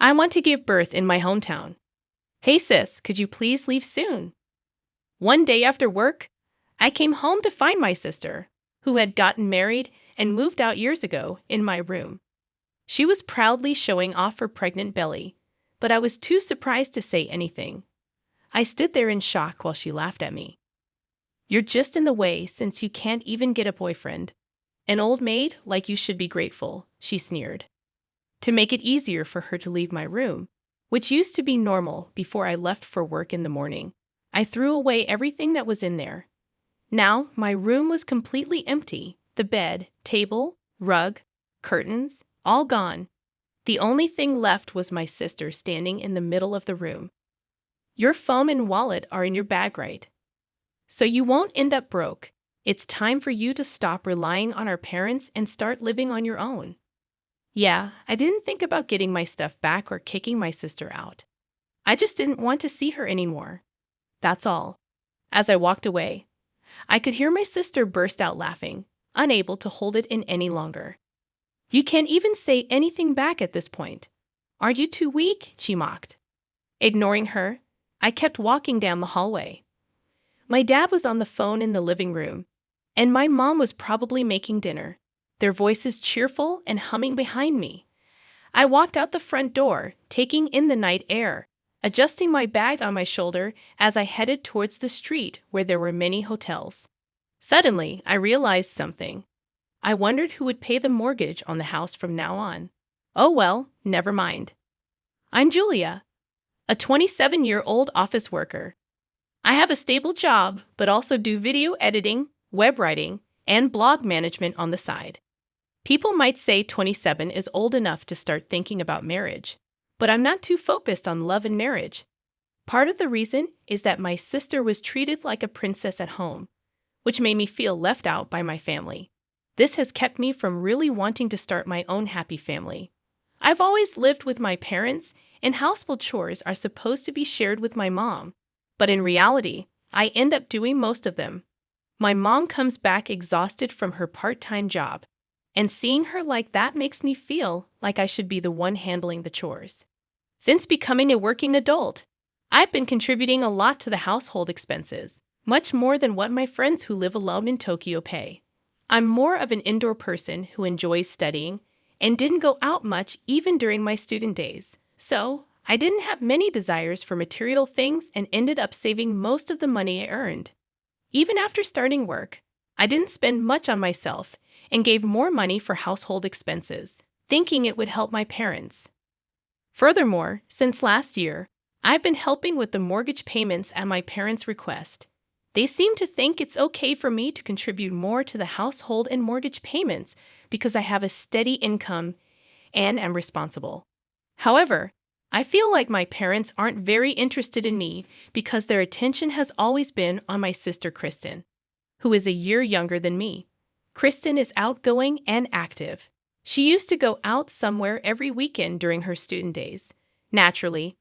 I want to give birth in my hometown. Hey sis, could you please leave soon? One day after work, I came home to find my sister, who had gotten married and moved out years ago, in my room. She was proudly showing off her pregnant belly, but I was too surprised to say anything. I stood there in shock while she laughed at me. You're just in the way since you can't even get a boyfriend. An old maid like you should be grateful, she sneered. To make it easier for her to leave my room, which used to be normal before I left for work in the morning, I threw away everything that was in there. Now, my room was completely empty. The bed, table, rug, curtains, all gone. The only thing left was my sister standing in the middle of the room. Your phone and wallet are in your bag, right? So you won't end up broke. It's time for you to stop relying on our parents and start living on your own. Yeah, I didn't think about getting my stuff back or kicking my sister out. I just didn't want to see her anymore. That's all. As I walked away, I could hear my sister burst out laughing, unable to hold it in any longer. You can't even say anything back at this point. Aren't you too weak? She mocked. Ignoring her, I kept walking down the hallway. My dad was on the phone in the living room, and my mom was probably making dinner, their voices cheerful and humming behind me. I walked out the front door, taking in the night air, adjusting my bag on my shoulder as I headed towards the street where there were many hotels. Suddenly, I realized something. I wondered who would pay the mortgage on the house from now on. Oh well, never mind. I'm Julia, a 27-year-old office worker. I have a stable job, but also do video editing, web writing, and blog management on the side. People might say 27 is old enough to start thinking about marriage, but I'm not too focused on love and marriage. Part of the reason is that my sister was treated like a princess at home, which made me feel left out by my family. This has kept me from really wanting to start my own happy family. I've always lived with my parents, and household chores are supposed to be shared with my mom, but in reality, I end up doing most of them. My mom comes back exhausted from her part-time job, and seeing her like that makes me feel like I should be the one handling the chores. Since becoming a working adult, I've been contributing a lot to the household expenses, much more than what my friends who live alone in Tokyo pay. I'm more of an indoor person who enjoys studying and didn't go out much even during my student days. So, I didn't have many desires for material things and ended up saving most of the money I earned. Even after starting work, I didn't spend much on myself and gave more money for household expenses, thinking it would help my parents. Furthermore, since last year, I've been helping with the mortgage payments at my parents' request. They seem to think it's okay for me to contribute more to the household and mortgage payments because I have a steady income and am responsible. However, I feel like my parents aren't very interested in me because their attention has always been on my sister Kristen, who is a year younger than me. Kristen is outgoing and active. She used to go out somewhere every weekend during her student days. Naturally,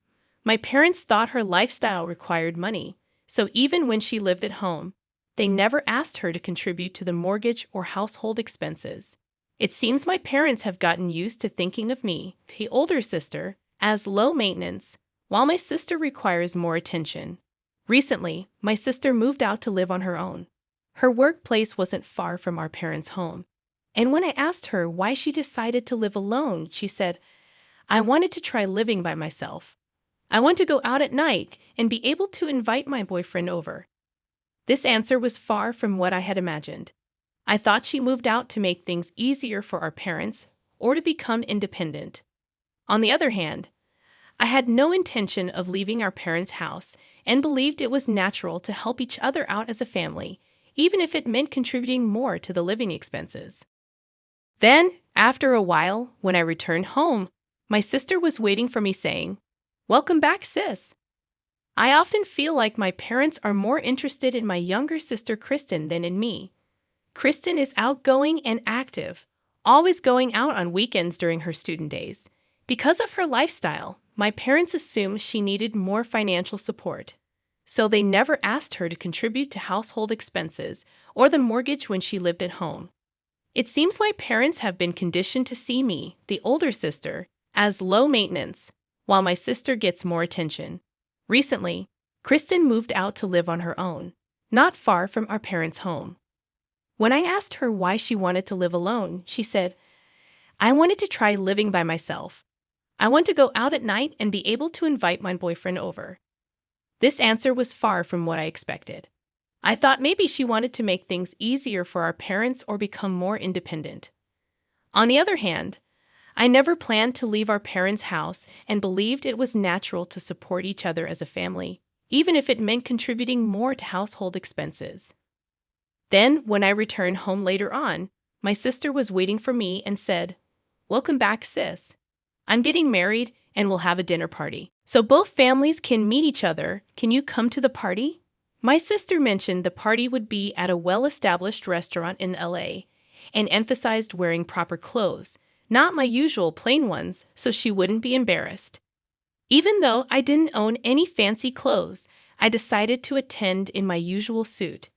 my parents thought her lifestyle required money, so even when she lived at home, they never asked her to contribute to the mortgage or household expenses. It seems my parents have gotten used to thinking of me, the older sister, as low maintenance, while my sister requires more attention. Recently, my sister moved out to live on her own. Her workplace wasn't far from our parents' home, and when I asked her why she decided to live alone, she said, I wanted to try living by myself. I want to go out at night and be able to invite my boyfriend over. This answer was far from what I had imagined. I thought she moved out to make things easier for our parents or to become independent. On the other hand, I had no intention of leaving our parents' house and believed it was natural to help each other out as a family, even if it meant contributing more to the living expenses. Then, after a while, when I returned home, my sister was waiting for me saying, Welcome back, sis. I often feel like my parents are more interested in my younger sister Kristen than in me. Kristen is outgoing and active, always going out on weekends during her student days. Because of her lifestyle, my parents assumed she needed more financial support, so they never asked her to contribute to household expenses or the mortgage when she lived at home. It seems my parents have been conditioned to see me, the older sister, as low maintenance, while my sister gets more attention. Recently, Kristen moved out to live on her own, not far from our parents' home. When I asked her why she wanted to live alone, she said, "I wanted to try living by myself. I want to go out at night and be able to invite my boyfriend over." This answer was far from what I expected. I thought maybe she wanted to make things easier for our parents or become more independent. On the other hand, I never planned to leave our parents' house and believed it was natural to support each other as a family, even if it meant contributing more to household expenses. Then, when I returned home later on, my sister was waiting for me and said, "Welcome back, sis. I'm getting married and we'll have a dinner party. So both families can meet each other. Can you come to the party?" My sister mentioned the party would be at a well-established restaurant in LA and emphasized wearing proper clothes, not my usual plain ones, so she wouldn't be embarrassed. Even though I didn't own any fancy clothes, I decided to attend in my usual suit.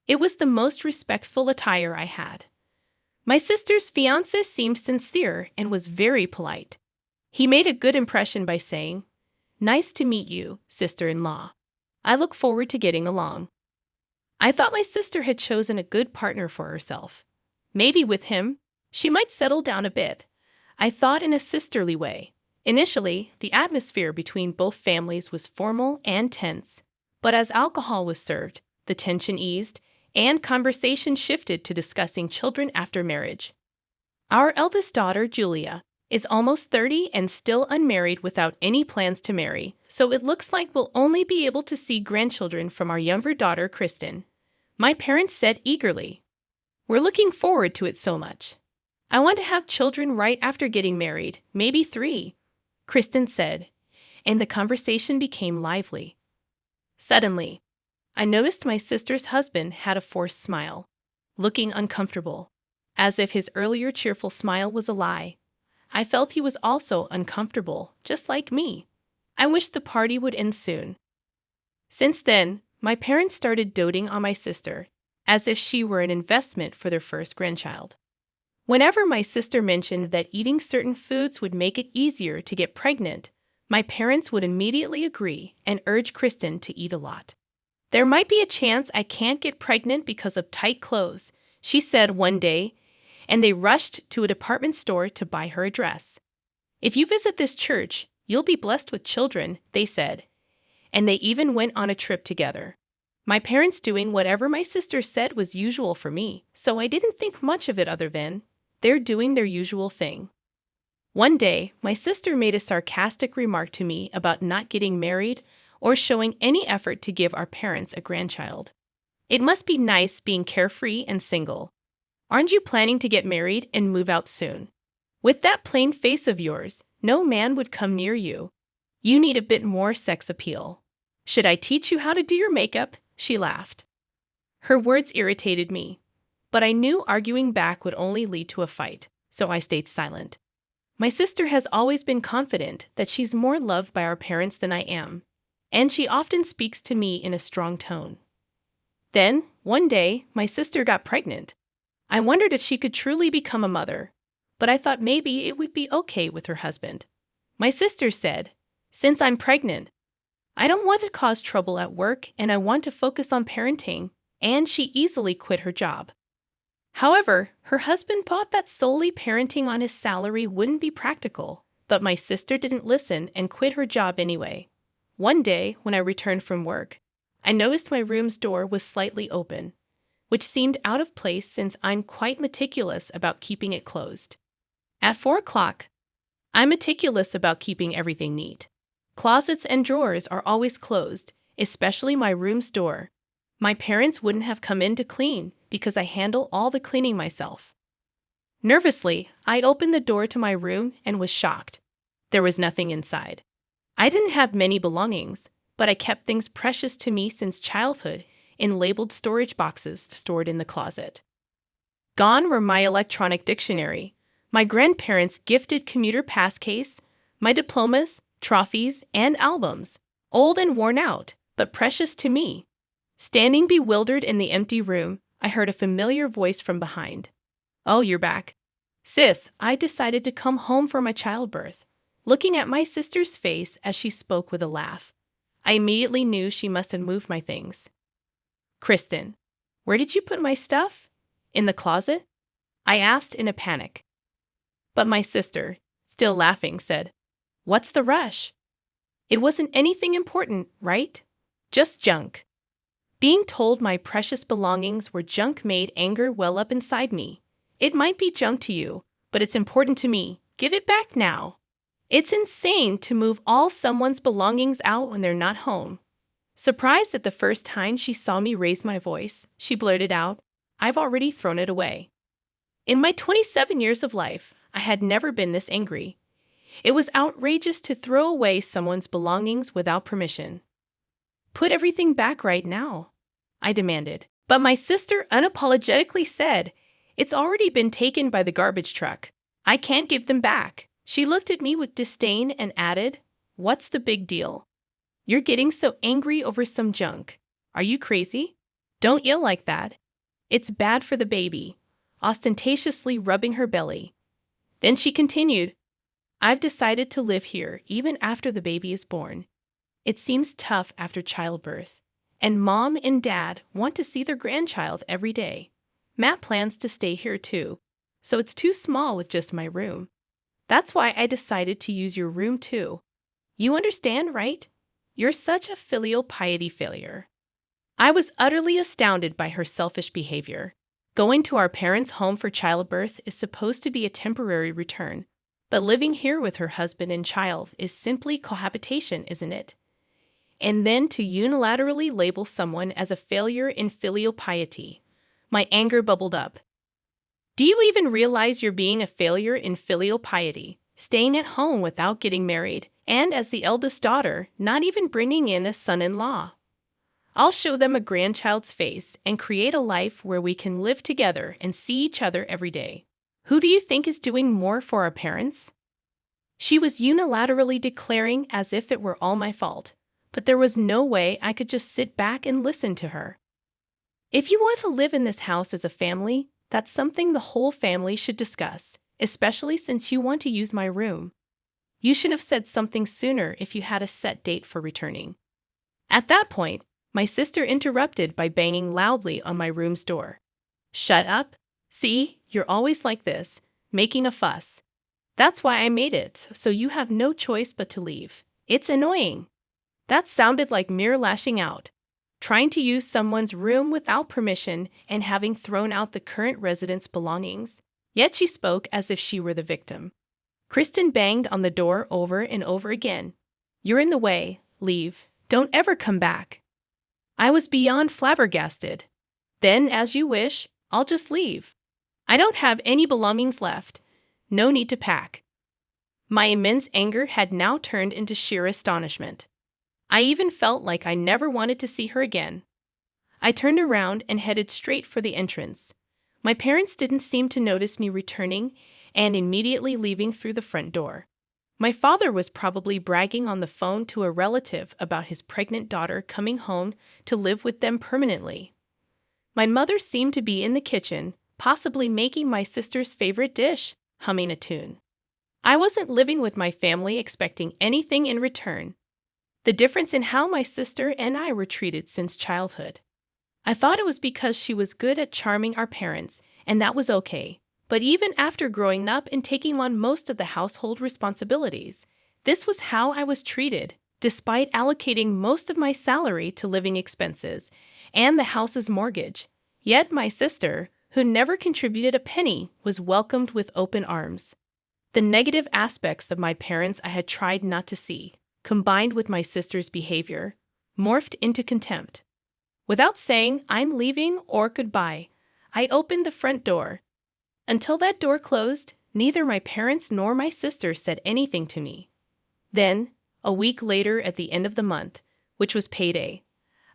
It was the most respectful attire I had. My sister's fiancé seemed sincere and was very polite. He made a good impression by saying, "Nice to meet you, sister-in-law. I look forward to getting along." I thought my sister had chosen a good partner for herself. Maybe with him, she might settle down a bit. I thought in a sisterly way. Initially, the atmosphere between both families was formal and tense, but as alcohol was served, the tension eased, and conversation shifted to discussing children after marriage. Our eldest daughter, Julia, is almost 30 and still unmarried without any plans to marry, so it looks like we'll only be able to see grandchildren from our younger daughter, Kristen. My parents said eagerly, "We're looking forward to it so much. I want to have children right after getting married, maybe 3, Kristen said, and the conversation became lively. Suddenly, I noticed my sister's husband had a forced smile, looking uncomfortable, as if his earlier cheerful smile was a lie. I felt he was also uncomfortable, just like me. I wished the party would end soon. Since then, my parents started doting on my sister, as if she were an investment for their first grandchild. Whenever my sister mentioned that eating certain foods would make it easier to get pregnant, my parents would immediately agree and urge Kristen to eat a lot. "There might be a chance I can't get pregnant because of tight clothes," she said one day, and they rushed to a department store to buy her a dress. "If you visit this church, you'll be blessed with children," they said, and they even went on a trip together. My parents doing whatever my sister said was usual for me, so I didn't think much of it other than, they're doing their usual thing. One day, my sister made a sarcastic remark to me about not getting married or showing any effort to give our parents a grandchild. "It must be nice being carefree and single. Aren't you planning to get married and move out soon? With that plain face of yours, no man would come near you. You need a bit more sex appeal. Should I teach you how to do your makeup?" she laughed. Her words irritated me, but I knew arguing back would only lead to a fight, so I stayed silent. My sister has always been confident that she's more loved by our parents than I am, and she often speaks to me in a strong tone. Then, one day, my sister got pregnant. I wondered if she could truly become a mother, but I thought maybe it would be okay with her husband. My sister said, "Since I'm pregnant, I don't want to cause trouble at work and I want to focus on parenting," and she easily quit her job. However, her husband thought that solely parenting on his salary wouldn't be practical, but my sister didn't listen and quit her job anyway. One day, when I returned from work, I noticed my room's door was slightly open, which seemed out of place since I'm quite meticulous about keeping it closed. At 4 o'clock, I'm meticulous about keeping everything neat. Closets and drawers are always closed, especially my room's door. My parents wouldn't have come in to clean because I handle all the cleaning myself. Nervously, I opened the door to my room and was shocked. There was nothing inside. I didn't have many belongings, but I kept things precious to me since childhood in labeled storage boxes stored in the closet. Gone were my electronic dictionary, my grandparents' gifted commuter pass case, my diplomas, trophies, and albums, old and worn out, but precious to me. Standing bewildered in the empty room, I heard a familiar voice from behind. "Oh, you're back. Sis, I decided to come home for my childbirth. looking at my sister's face as she spoke with a laugh. I immediately knew she must have moved my things. Kristen, where did you put my stuff? In the closet? I asked in a panic. But my sister, still laughing, said, "What's the rush? It wasn't anything important, right? Just junk." Being told my precious belongings were junk made anger well up inside me. "It might be junk to you, but it's important to me. Give it back now." It's insane to move all someone's belongings out when they're not home. Surprised at the first time she saw me raise my voice, she blurted out, "I've already thrown it away." In my 27 years of life, I had never been this angry. It was outrageous to throw away someone's belongings without permission. "Put everything back right now," I demanded. But my sister unapologetically said, "It's already been taken by the garbage truck. I can't give them back." She looked at me with disdain and added, "What's the big deal? You're getting so angry over some junk. Are you crazy? Don't yell like that. It's bad for the baby," ostentatiously rubbing her belly. Then she continued, "I've decided to live here even after the baby is born. It seems tough after childbirth, and Mom and Dad want to see their grandchild every day. Matt plans to stay here too, so it's too small with just my room. That's why I decided to use your room too. You understand, right? You're such a filial piety failure." I was utterly astounded by her selfish behavior. Going to our parents' home for childbirth is supposed to be a temporary return, but living here with her husband and child is simply cohabitation, isn't it? And then to unilaterally label someone as a failure in filial piety. My anger bubbled up. "Do you even realize you're being a failure in filial piety, staying at home without getting married, and as the eldest daughter, not even bringing in a son-in-law? I'll show them a grandchild's face and create a life where we can live together and see each other every day. Who do you think is doing more for our parents?" She was unilaterally declaring as if it were all my fault, but there was no way I could just sit back and listen to her. "If you want to live in this house as a family, that's something the whole family should discuss, especially since you want to use my room. You should have said something sooner if you had a set date for returning." At that point, my sister interrupted by banging loudly on my room's door. "Shut up. See, you're always like this, making a fuss. That's why I made it, so you have no choice but to leave. It's annoying." That sounded like mere lashing out. Trying to use someone's room without permission and having thrown out the current resident's belongings. Yet she spoke as if she were the victim. Kristen banged on the door over and over again. "You're in the way. Leave. Don't ever come back." I was beyond flabbergasted. "Then, as you wish, I'll just leave. I don't have any belongings left. No need to pack." My immense anger had now turned into sheer astonishment. I even felt like I never wanted to see her again. I turned around and headed straight for the entrance. My parents didn't seem to notice me returning and immediately leaving through the front door. My father was probably bragging on the phone to a relative about his pregnant daughter coming home to live with them permanently. My mother seemed to be in the kitchen, possibly making my sister's favorite dish, humming a tune. I wasn't living with my family expecting anything in return. The difference in how my sister and I were treated since childhood. I thought it was because she was good at charming our parents, and that was okay. But even after growing up and taking on most of the household responsibilities, this was how I was treated, despite allocating most of my salary to living expenses and the house's mortgage. Yet my sister, who never contributed a penny, was welcomed with open arms. The negative aspects of my parents I had tried not to see, combined with my sister's behavior, morphed into contempt. Without saying "I'm leaving" or "goodbye," I opened the front door. Until that door closed, neither my parents nor my sister said anything to me. Then, a week later at the end of the month, which was payday,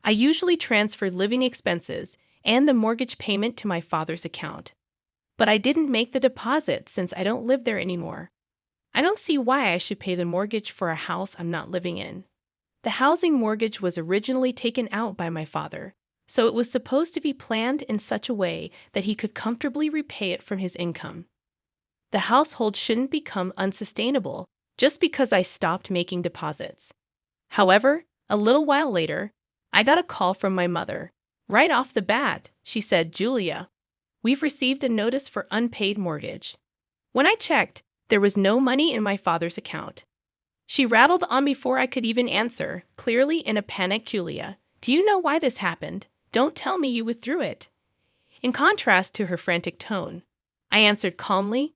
I usually transferred living expenses and the mortgage payment to my father's account. But I didn't make the deposit since I don't live there anymore. I don't see why I should pay the mortgage for a house I'm not living in. The housing mortgage was originally taken out by my father, so it was supposed to be planned in such a way that he could comfortably repay it from his income. The household shouldn't become unsustainable, just because I stopped making deposits. However, a little while later, I got a call from my mother. Right off the bat, she said, "Julia, we've received a notice for unpaid mortgage." When I checked, there was no money in my father's account. She rattled on before I could even answer, clearly in a panic. "Julia, do you know why this happened? Don't tell me you withdrew it." In contrast to her frantic tone, I answered calmly,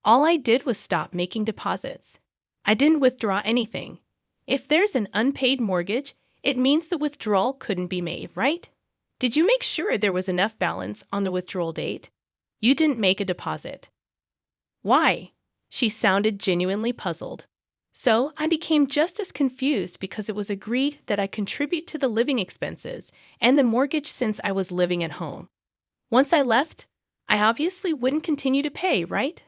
"All I did was stop making deposits. I didn't withdraw anything. If there's an unpaid mortgage, it means the withdrawal couldn't be made, right? Did you make sure there was enough balance on the withdrawal date? You didn't make a deposit." "Why?" She sounded genuinely puzzled. So I became just as confused because it was agreed that I contribute to the living expenses and the mortgage since I was living at home. Once I left, I obviously wouldn't continue to pay, right?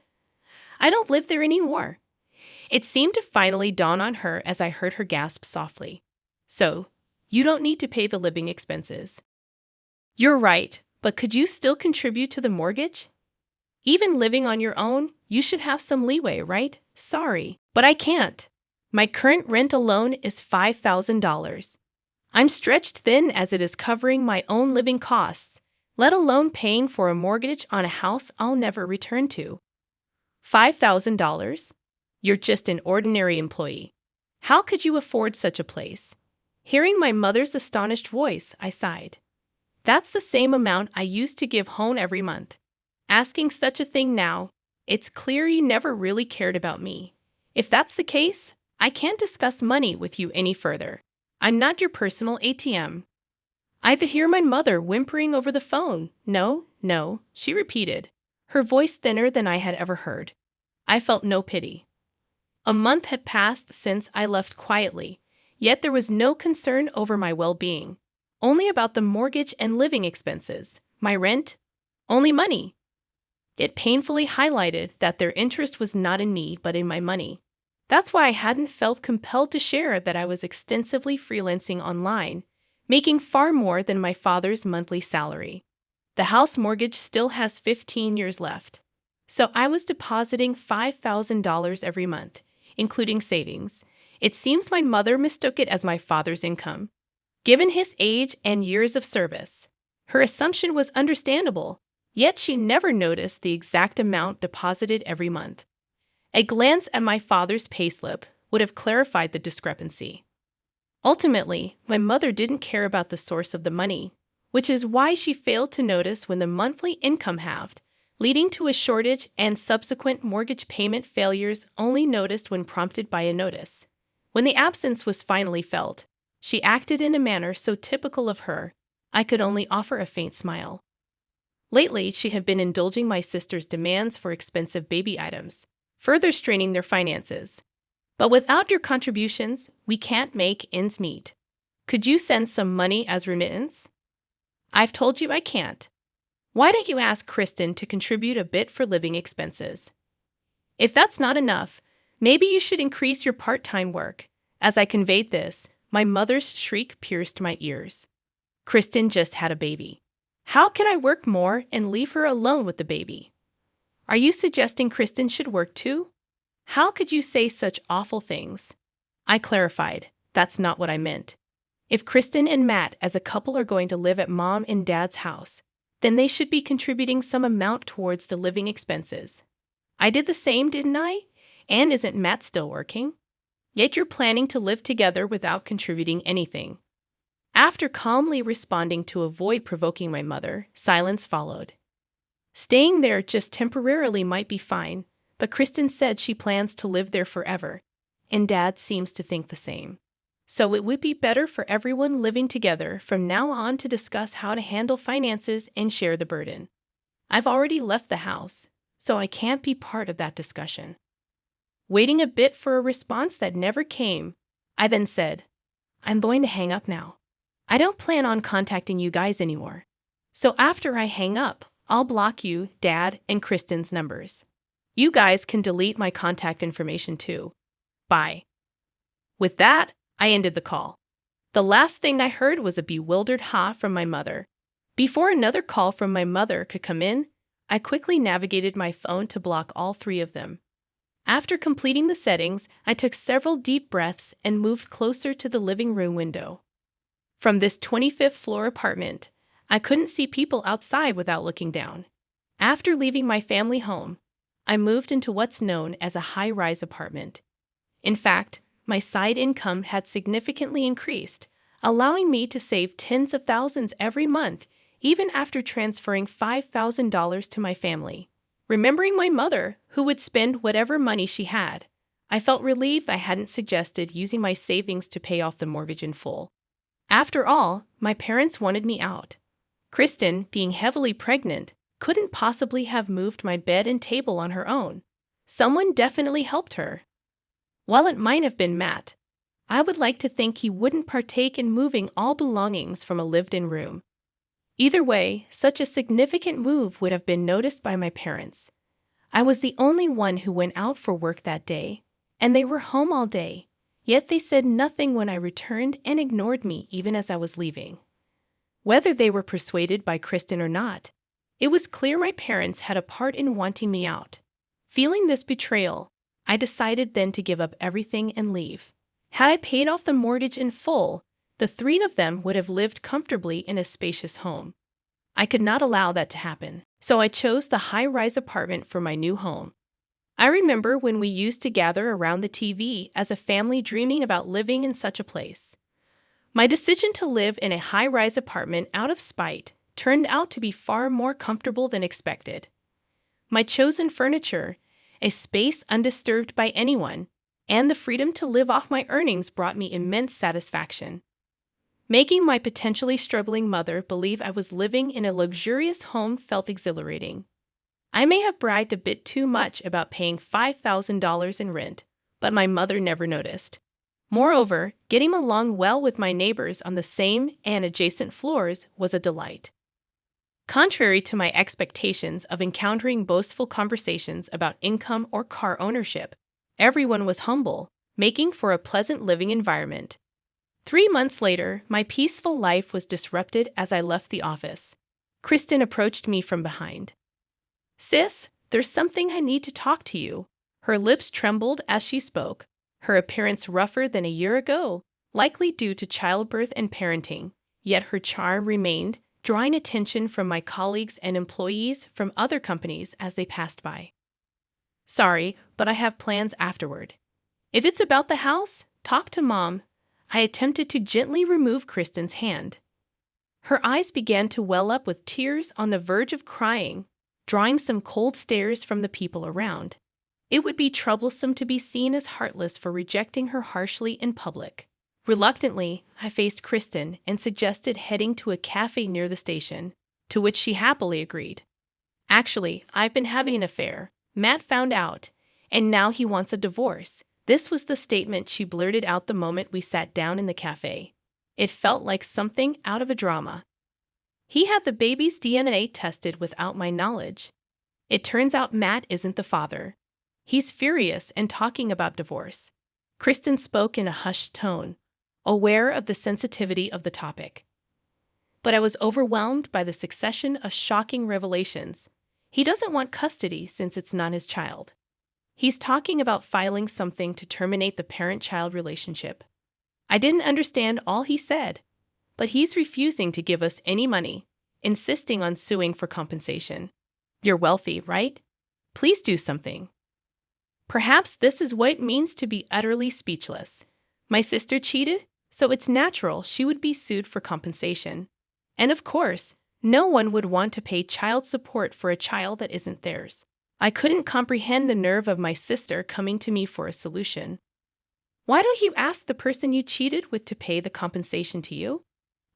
I don't live there anymore. It seemed to finally dawn on her as I heard her gasp softly. "So, you don't need to pay the living expenses." "You're right, but could you still contribute to the mortgage? Even living on your own, you should have some leeway, right?" "Sorry, but I can't. My current rent alone is $5,000. I'm stretched thin as it is covering my own living costs, let alone paying for a mortgage on a house I'll never return to." $5,000? You're just an ordinary employee. How could you afford such a place? Hearing my mother's astonished voice, I sighed. That's the same amount I used to give home every month. Asking such a thing now, it's clear you never really cared about me. If that's the case, I can't discuss money with you any further. I'm not your personal ATM. I could hear my mother whimpering over the phone. "No, no," she repeated, her voice thinner than I had ever heard. I felt no pity. A month had passed since I left quietly, yet there was no concern over my well-being. Only about the mortgage and living expenses, my rent, only money. It painfully highlighted that their interest was not in me but in my money. That's why I hadn't felt compelled to share that I was extensively freelancing online, making far more than my father's monthly salary. The house mortgage still has 15 years left, so I was depositing $5,000 every month, including savings. It seems my mother mistook it as my father's income. Given his age and years of service, her assumption was understandable, yet she never noticed the exact amount deposited every month. A glance at my father's payslip would have clarified the discrepancy. Ultimately, my mother didn't care about the source of the money, which is why she failed to notice when the monthly income halved, leading to a shortage and subsequent mortgage payment failures only noticed when prompted by a notice. When the absence was finally felt, she acted in a manner so typical of her, I could only offer a faint smile. Lately, she had been indulging my sister's demands for expensive baby items, further straining their finances. "But without your contributions, we can't make ends meet. Could you send some money as remittance?" "I've told you I can't. Why don't you ask Kristen to contribute a bit for living expenses? If that's not enough, maybe you should increase your part-time work." As I conveyed this, my mother's shriek pierced my ears. "Kristen just had a baby. How can I work more and leave her alone with the baby? Are you suggesting Kristen should work too? How could you say such awful things?" I clarified, that's not what I meant. If Kristen and Matt as a couple are going to live at Mom and Dad's house, then they should be contributing some amount towards the living expenses. I did the same, didn't I? And isn't Matt still working? Yet you're planning to live together without contributing anything. After calmly responding to avoid provoking my mother, silence followed. Staying there just temporarily might be fine, but Kristen said she plans to live there forever, and Dad seems to think the same. So it would be better for everyone living together from now on to discuss how to handle finances and share the burden. I've already left the house, so I can't be part of that discussion. Waiting a bit for a response that never came, I then said, "I'm going to hang up now. I don't plan on contacting you guys anymore. So after I hang up, I'll block you, Dad, and Kristen's numbers. You guys can delete my contact information too. Bye." With that, I ended the call. The last thing I heard was a bewildered ha from my mother. Before another call from my mother could come in, I quickly navigated my phone to block all three of them. After completing the settings, I took several deep breaths and moved closer to the living room window. From this 25th floor apartment, I couldn't see people outside without looking down. After leaving my family home, I moved into what's known as a high-rise apartment. In fact, my side income had significantly increased, allowing me to save tens of thousands every month, even after transferring $5,000 to my family. Remembering my mother, who would spend whatever money she had, I felt relieved I hadn't suggested using my savings to pay off the mortgage in full. After all, my parents wanted me out. Kristen, being heavily pregnant, couldn't possibly have moved my bed and table on her own. Someone definitely helped her. While it might have been Matt, I would like to think he wouldn't partake in moving all belongings from a lived-in room. Either way, such a significant move would have been noticed by my parents. I was the only one who went out for work that day, and they were home all day, yet they said nothing when I returned and ignored me even as I was leaving. Whether they were persuaded by Kristen or not, it was clear my parents had a part in wanting me out. Feeling this betrayal, I decided then to give up everything and leave. Had I paid off the mortgage in full, the three of them would have lived comfortably in a spacious home. I could not allow that to happen, so I chose the high-rise apartment for my new home. I remember when we used to gather around the TV as a family dreaming about living in such a place. My decision to live in a high-rise apartment out of spite turned out to be far more comfortable than expected. My chosen furniture, a space undisturbed by anyone, and the freedom to live off my earnings brought me immense satisfaction. Making my potentially struggling mother believe I was living in a luxurious home felt exhilarating. I may have bragged a bit too much about paying $5,000 in rent, but my mother never noticed. Moreover, getting along well with my neighbors on the same and adjacent floors was a delight. Contrary to my expectations of encountering boastful conversations about income or car ownership, everyone was humble, making for a pleasant living environment. 3 months later, my peaceful life was disrupted as I left the office. Kristen approached me from behind. "Sis, there's something I need to talk to you." Her lips trembled as she spoke, her appearance rougher than a year ago, likely due to childbirth and parenting, yet her charm remained, drawing attention from my colleagues and employees from other companies as they passed by. "Sorry, but I have plans afterward. If it's about the house, talk to Mom." I attempted to gently remove Kristen's hand. Her eyes began to well up with tears on the verge of crying, drawing some cold stares from the people around. It would be troublesome to be seen as heartless for rejecting her harshly in public. Reluctantly, I faced Kristen and suggested heading to a cafe near the station, to which she happily agreed. "Actually, I've been having an affair. Matt found out, and now he wants a divorce." This was the statement she blurted out the moment we sat down in the cafe. It felt like something out of a drama. He had the baby's DNA tested without my knowledge. It turns out Matt isn't the father. He's furious and talking about divorce. Kristen spoke in a hushed tone, aware of the sensitivity of the topic. But I was overwhelmed by the succession of shocking revelations. He doesn't want custody since it's not his child. He's talking about filing something to terminate the parent-child relationship. I didn't understand all he said, but he's refusing to give us any money, insisting on suing for compensation. "You're wealthy, right? Please do something." Perhaps this is what it means to be utterly speechless. My sister cheated, so it's natural she would be sued for compensation. And of course, no one would want to pay child support for a child that isn't theirs. I couldn't comprehend the nerve of my sister coming to me for a solution. "Why don't you ask the person you cheated with to pay the compensation to you?"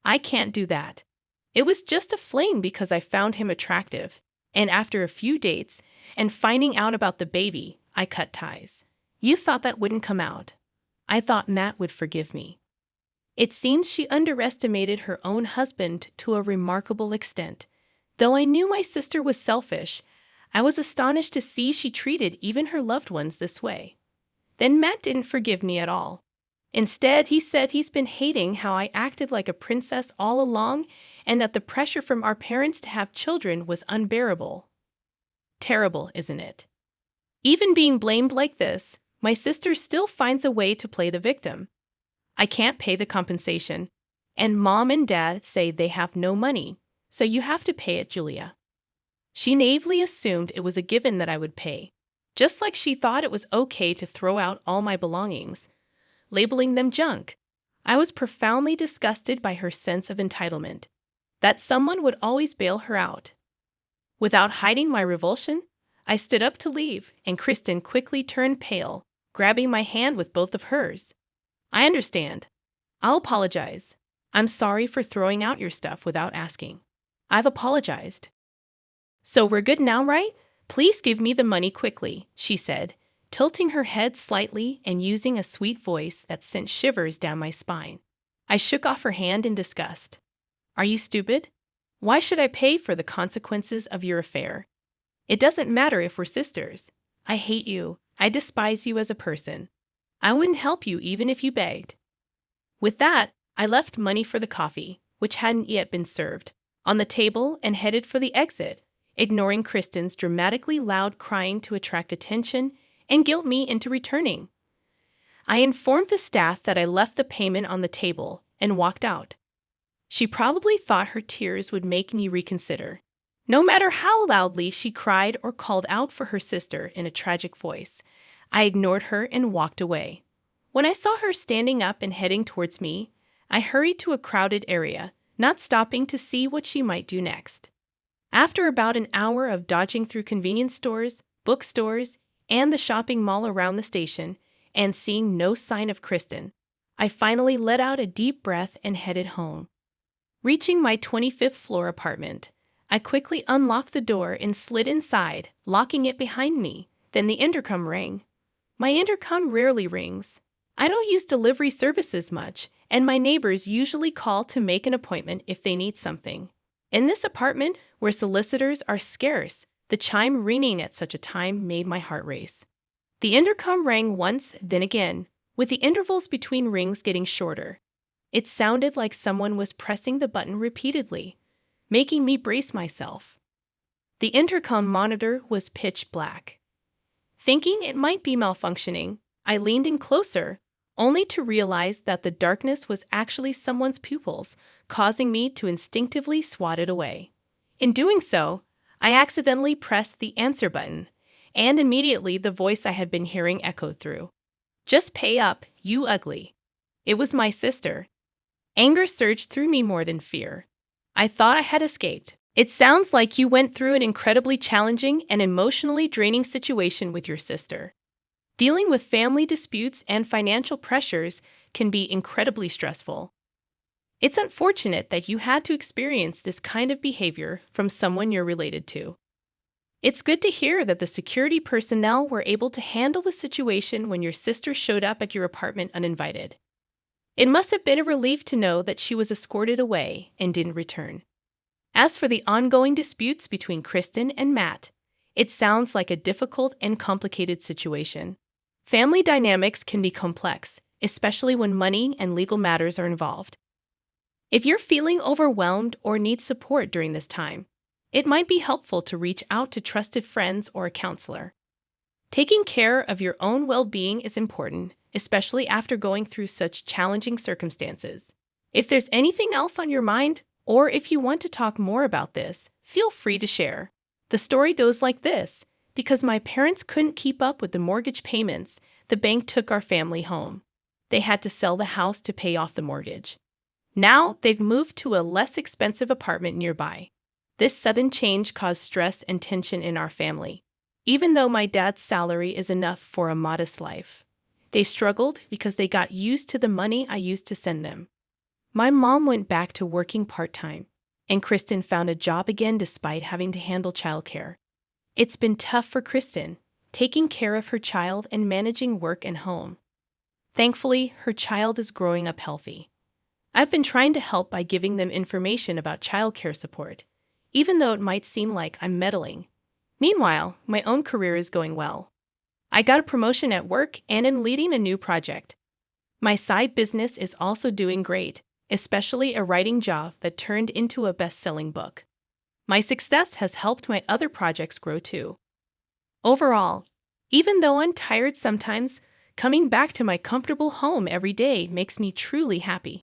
"I can't do that. It was just a fling because I found him attractive, and after a few dates and finding out about the baby, I cut ties." "You thought that wouldn't come out." "I thought Matt would forgive me." It seems she underestimated her own husband to a remarkable extent. Though I knew my sister was selfish, I was astonished to see she treated even her loved ones this way. Then Matt didn't forgive me at all. Instead, he said he's been hating how I acted like a princess all along and that the pressure from our parents to have children was unbearable. Terrible, isn't it? Even being blamed like this, my sister still finds a way to play the victim. I can't pay the compensation, and Mom and Dad say they have no money, so you have to pay it, Julia. She naively assumed it was a given that I would pay, just like she thought it was okay to throw out all my belongings, labeling them junk. I was profoundly disgusted by her sense of entitlement, that someone would always bail her out. Without hiding my revulsion, I stood up to leave, and Kristen quickly turned pale, grabbing my hand with both of hers. I understand. I'll apologize. I'm sorry for throwing out your stuff without asking. I've apologized. So we're good now, right? Please give me the money quickly, she said, tilting her head slightly and using a sweet voice that sent shivers down my spine. I shook off her hand in disgust. Are you stupid? Why should I pay for the consequences of your affair? It doesn't matter if we're sisters. I hate you. I despise you as a person. I wouldn't help you even if you begged. With that, I left money for the coffee, which hadn't yet been served, on the table and headed for the exit, ignoring Kristen's dramatically loud crying to attract attention and guilt me into returning. I informed the staff that I left the payment on the table and walked out. She probably thought her tears would make me reconsider. No matter how loudly she cried or called out for her sister in a tragic voice, I ignored her and walked away. When I saw her standing up and heading towards me, I hurried to a crowded area, not stopping to see what she might do next. After about an hour of dodging through convenience stores, bookstores, and the shopping mall around the station, and seeing no sign of Kristen, I finally let out a deep breath and headed home. Reaching my 25th floor apartment, I quickly unlocked the door and slid inside, locking it behind me. Then the intercom rang. My intercom rarely rings. I don't use delivery services much, and my neighbors usually call to make an appointment if they need something. In this apartment, where solicitors are scarce, the chime ringing at such a time made my heart race. The intercom rang once, then again, with the intervals between rings getting shorter. It sounded like someone was pressing the button repeatedly, making me brace myself. The intercom monitor was pitch black. Thinking it might be malfunctioning, I leaned in closer, only to realize that the darkness was actually someone's pupils, causing me to instinctively swat it away. In doing so, I accidentally pressed the answer button, and immediately the voice I had been hearing echoed through. Just pay up, you ugly. It was my sister. Anger surged through me more than fear. I thought I had escaped. It sounds like you went through an incredibly challenging and emotionally draining situation with your sister. Dealing with family disputes and financial pressures can be incredibly stressful. It's unfortunate that you had to experience this kind of behavior from someone you're related to. It's good to hear that the security personnel were able to handle the situation when your sister showed up at your apartment uninvited. It must have been a relief to know that she was escorted away and didn't return. As for the ongoing disputes between Kristen and Matt, it sounds like a difficult and complicated situation. Family dynamics can be complex, especially when money and legal matters are involved. If you're feeling overwhelmed or need support during this time, it might be helpful to reach out to trusted friends or a counselor. Taking care of your own well-being is important, especially after going through such challenging circumstances. If there's anything else on your mind, or if you want to talk more about this, feel free to share. The story goes like this. Because my parents couldn't keep up with the mortgage payments, the bank took our family home. They had to sell the house to pay off the mortgage. Now they've moved to a less expensive apartment nearby. This sudden change caused stress and tension in our family. Even though my dad's salary is enough for a modest life, they struggled because they got used to the money I used to send them. My mom went back to working part-time, and Kristen found a job again despite having to handle childcare. It's been tough for Kristen, taking care of her child and managing work and home. Thankfully, her child is growing up healthy. I've been trying to help by giving them information about childcare support, even though it might seem like I'm meddling. Meanwhile, my own career is going well. I got a promotion at work and am leading a new project. My side business is also doing great, especially a writing job that turned into a best-selling book. My success has helped my other projects grow too. Overall, Even though I'm tired sometimes, coming back to my comfortable home every day makes me truly happy.